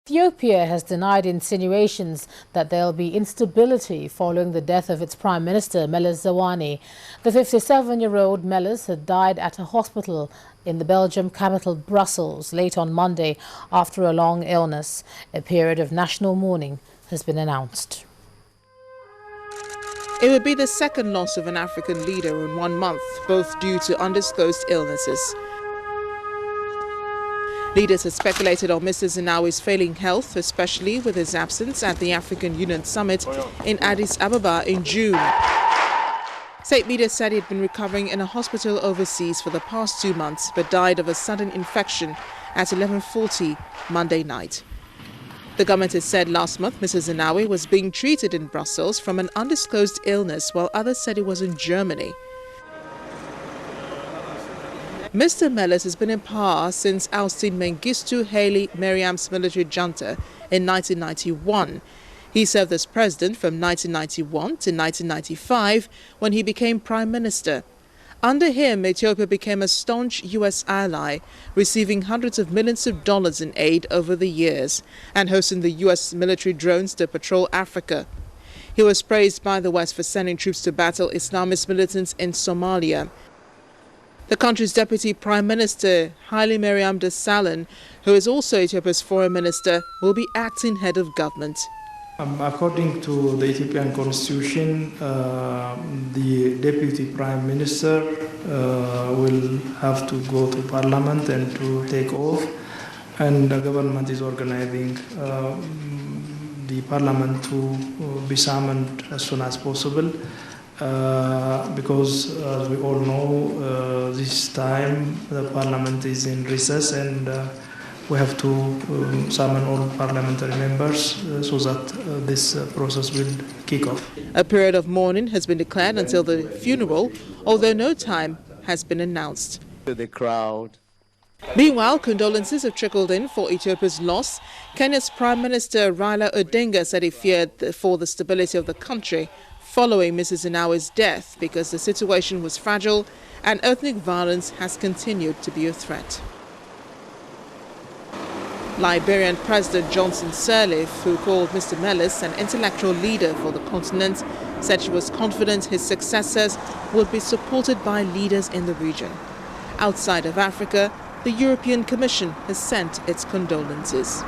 Ethiopia has denied insinuations that there will be instability following the death of its Prime Minister, Meles Zenami. The 57-year-old Meles had died at a hospital in the Belgium capital Brussels late on Monday after a long illness. A period of national mourning has been announced. It would be the second loss of an African leader in 1 month, both due to undisclosed illnesses. Leaders have speculated on Mr. Zenami's failing health, especially with his absence at the African Union Summit in Addis Ababa in June. State media said he had been recovering in a hospital overseas for the past 2 months, but died of a sudden infection at 11:40 Monday night. The government has said last month Mr. Zenami was being treated in Brussels from an undisclosed illness, while others said he was in Germany. Mr. Meles has been in power since ousting Mengistu Haile Mariam's military junta in 1991. He served as president from 1991 to 1995 when he became prime minister. Under him, Ethiopia became a staunch U.S. ally, receiving hundreds of millions of dollars in aid over the years and hosting the U.S. military drones to patrol Africa. He was praised by the West for sending troops to battle Islamist militants in Somalia. The country's deputy prime minister, Haile Mariam Desalegn, who is also Ethiopia's foreign minister, will be acting head of government. According to the Ethiopian constitution, the deputy prime minister will have to go to parliament and to take oath, and the government is organizing the parliament to be summoned as soon as possible. Because as we all know, this time the parliament is in recess, and we have to summon all parliamentary members so that this process will kick off. A period of mourning has been declared until the funeral, although no time has been announced. The crowd. Meanwhile, condolences have trickled in for Ethiopia's loss. Kenya's Prime Minister Raila Odinga said he feared for the stability of the country following Mrs. Zenami's death because the situation was fragile and ethnic violence has continued to be a threat. Liberian President Johnson Sirleaf, who called Mr. Meles an intellectual leader for the continent, said she was confident his successors would be supported by leaders in the region. Outside of Africa, the European Commission has sent its condolences.